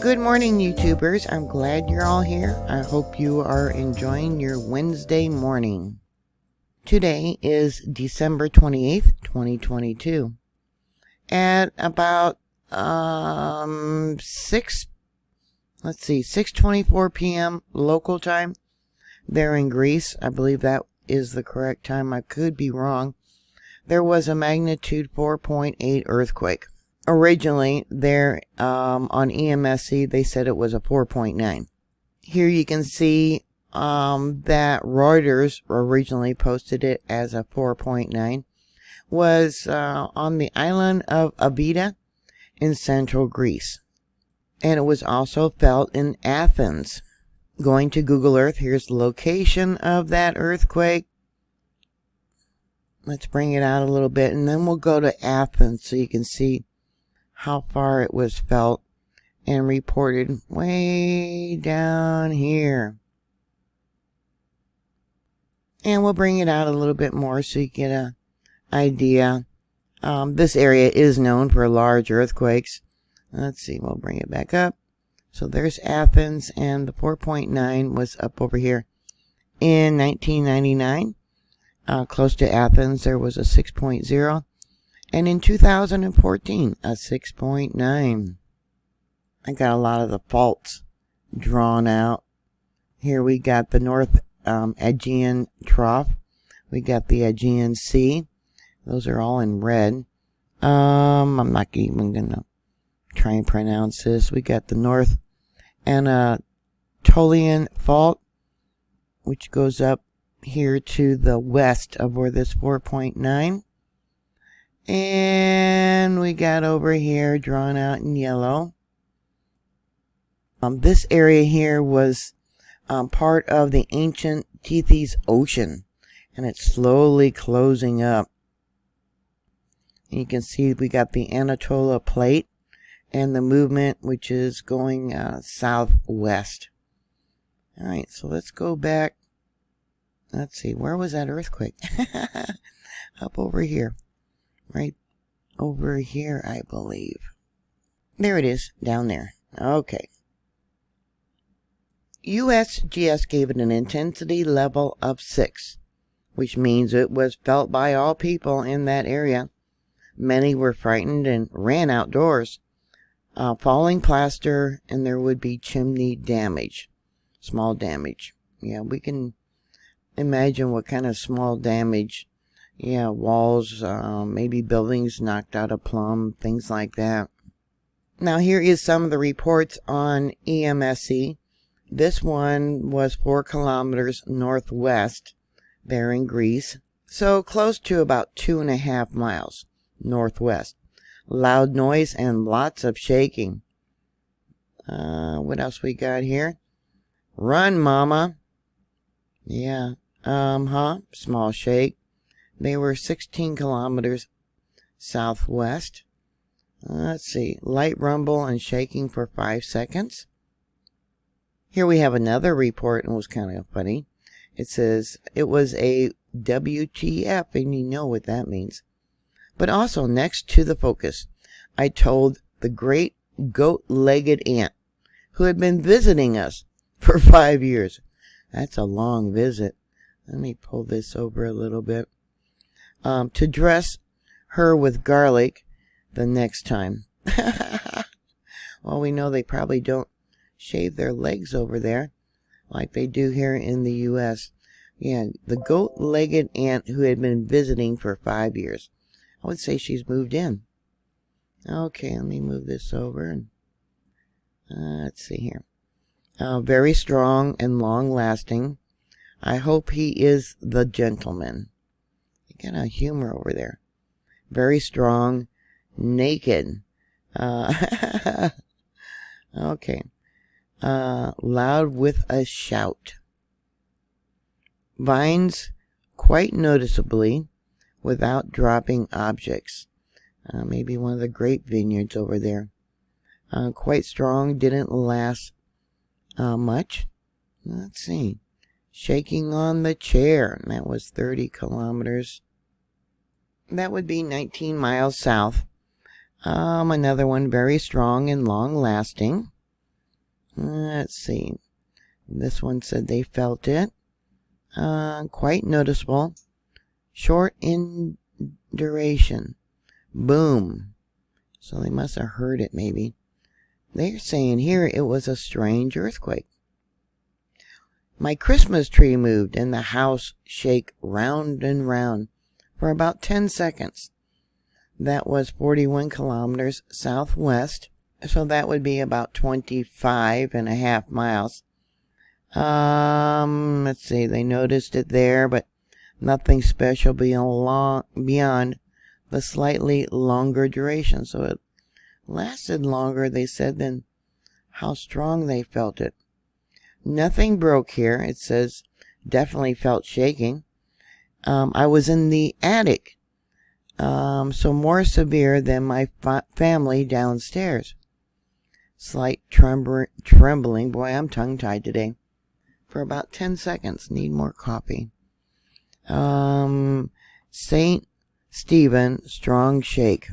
Good morning, YouTubers. I'm glad you're all here. I hope you are enjoying your Wednesday morning. Today is December 28th, 2022. At about 6:24 p.m. local time there in Greece. I believe that is the correct time. I could be wrong. There was a magnitude 4.8 earthquake. Originally, there on EMSC, they said it was a 4.9. Here you can see that Reuters originally posted it as a 4.9. Was on the island of Abida in central Greece. And it was also felt in Athens. Going to Google Earth, here's the location of that earthquake. Let's bring it out a little bit, and then we'll go to Athens so you can see how far it was felt and reported way down here. And we'll bring it out a little bit more so you get an idea. This area is known for large earthquakes. Let's see, we'll bring it back up. So there's Athens, and the 4.9 was up over here in 1999. Close to Athens, there was a 6.0. And in 2014, a 6.9. I got a lot of the faults drawn out. Here we got the North Aegean Trough. We got the Aegean Sea. Those are all in red. I'm not even going to try and pronounce this. We got the North Anatolian Fault, which goes up here to the west of where this 4.9. And we got over here drawn out in yellow. This area here was part of the ancient Tethys Ocean, and it's slowly closing up. And you can see we got the Anatolia Plate and the movement, which is going southwest. All right, so let's go back. Let's see, where was that earthquake? Up over here. Right over here, I believe. There it is, down there. Okay. USGS gave it an intensity level of 6, which means it was felt by all people in that area. Many were frightened and ran outdoors. Falling plaster, and there would be chimney damage. Small damage. Yeah, we can imagine what kind of small damage. Yeah, walls, maybe buildings knocked out of plumb, things like that. Now here is some of the reports on EMSC. This one was 4 kilometers northwest there in Greece. So close to about 2.5 miles northwest. Loud noise and lots of shaking. What else we got here? Run, mama. Yeah, small shake. They were 16 kilometers southwest. Let's see. Light rumble and shaking for 5 seconds. Here we have another report, and it was kind of funny. It says it was a WTF, and you know what that means. But also next to the focus, I told the great goat-legged ant who had been visiting us for 5 years. That's a long visit. Let me pull this over a little bit. To dress her with garlic the next time. Well, we know they probably don't shave their legs over there like they do here in the U.S. Yeah, the goat-legged ant who had been visiting for 5 years. I would say she's moved in. Okay, let me move this over. And let's see here. Very strong and long-lasting. I hope he is the gentleman. Got a humor over there. Very strong, naked. Okay. Loud with a shout. Vines quite noticeably without dropping objects. Maybe one of the grape vineyards over there. Quite strong, didn't last much. Let's see. Shaking on the chair. And that was 30 kilometers. That would be 19 miles south. Another one very strong and long lasting. Let's see. This one said they felt it. Quite noticeable. Short in duration. Boom. So they must have heard it maybe. They're saying here it was a strange earthquake. My Christmas tree moved and the house shake round and round for about 10 seconds. That was 41 kilometers southwest. So that would be about 25.5 miles. Let's see, they noticed it there, but nothing special beyond the slightly longer duration. So it lasted longer, they said, than how strong they felt it. Nothing broke here. It says definitely felt shaking. I was in the attic, so more severe than my family downstairs. Slight trembling. Boy, I'm tongue-tied today. For about 10 seconds. Need more coffee. St. Stephen, strong shake.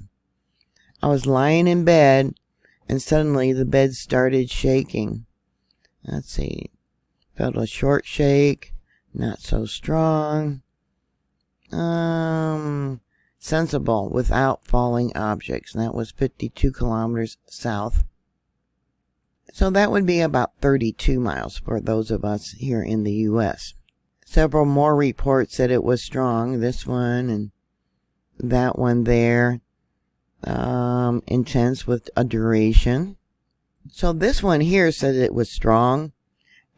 I was lying in bed, and suddenly the bed started shaking. Let's see. Felt a short shake. Not so strong. Sensible without falling objects. And that was 52 kilometers south. So that would be about 32 miles for those of us here in the U.S. Several more reports said it was strong. This one and that one there. Intense with a duration. So this one here said it was strong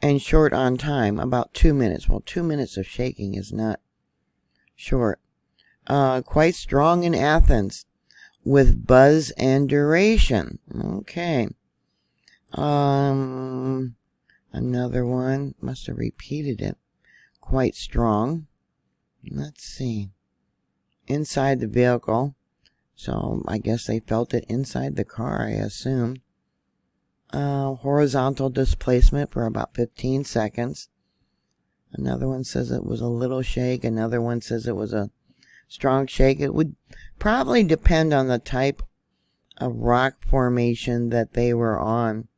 and short on time. About 2 minutes. Well, 2 minutes of shaking is not short. Quite strong in Athens with buzz and duration. Okay. Another one. Must have repeated it. Quite strong. Let's see. Inside the vehicle. So I guess they felt it inside the car, I assume. Horizontal displacement for about 15 seconds. Another one says it was a little shake. Another one says it was a strong shake. It would probably depend on the type of rock formation that they were on.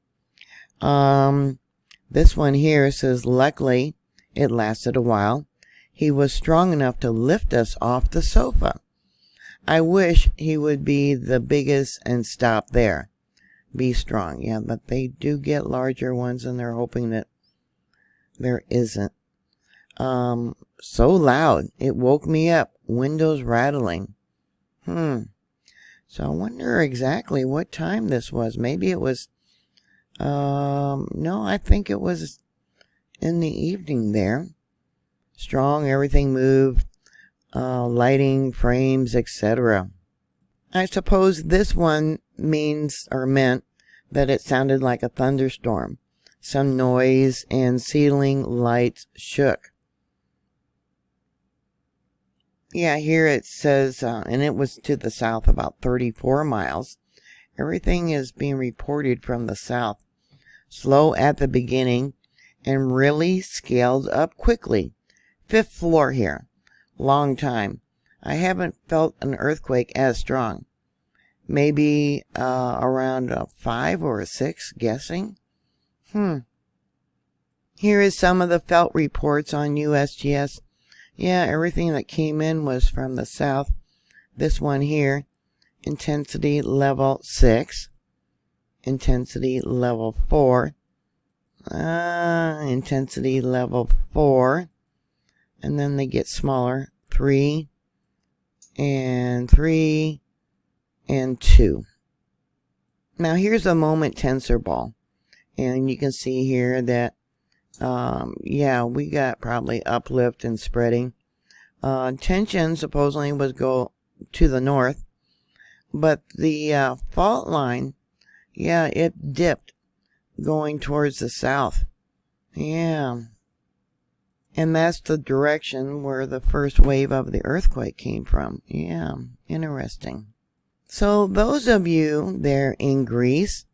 This one here says, luckily, it lasted a while. He was strong enough to lift us off the sofa. I wish he would be the biggest and stop there. Be strong. Yeah, but they do get larger ones, and they're hoping that there isn't. So loud. It woke me up. Windows rattling. So I wonder exactly what time this was. Maybe it was, no, I think it was in the evening there. Strong, everything moved, lighting, frames, etc. I suppose this one means or meant that it sounded like a thunderstorm. Some noise and ceiling lights shook. Yeah, here it says, and it was to the south about 34 miles. Everything is being reported from the south. Slow at the beginning and really scaled up quickly. 5th floor here. Long time. I haven't felt an earthquake as strong. Maybe around a 5 or a 6, guessing. Here is some of the felt reports on USGS. Yeah, everything that came in was from the south. This one here, intensity level 6. Intensity level 4. Intensity level 4. And then they get smaller. 3. And 3. And 2. Now here's a moment tensor ball. And you can see here that, yeah, we got probably uplift and spreading. Tension supposedly was go to the north. But the fault line, yeah, it dipped going towards the south. Yeah. And that's the direction where the first wave of the earthquake came from. Yeah, interesting. So those of you there in Greece,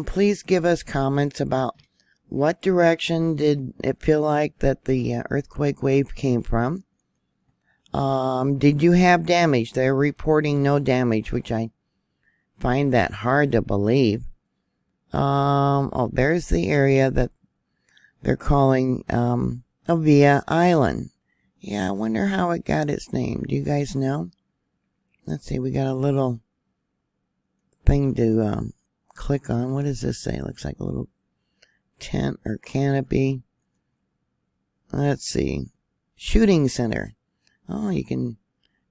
please give us comments about what direction did it feel like that the earthquake wave came from. Did you have damage? They're reporting no damage, which I find that hard to believe. Oh, there's the area that they're calling Avia Island. Yeah, I wonder how it got its name. Do you guys know? Let's see, we got a little thing to click on. What does this say? Looks like a little tent or canopy. Let's see. Shooting center. Oh, you can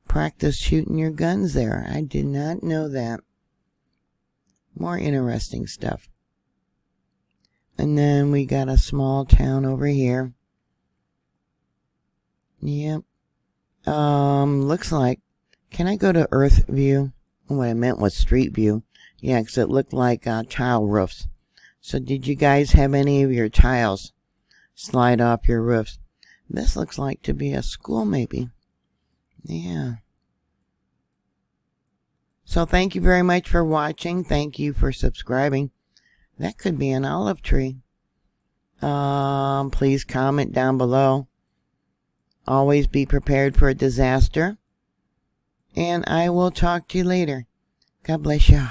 practice shooting your guns there. I did not know that. More interesting stuff. And then we got a small town over here. Yep. Looks like, can I go to Earth view? What I meant was street view. Yeah, because it looked like tile roofs. So did you guys have any of your tiles slide off your roofs? This looks like to be a school maybe. Yeah. So thank you very much for watching. Thank you for subscribing. That could be an olive tree. Please comment down below. Always be prepared for a disaster. And I will talk to you later. God bless you.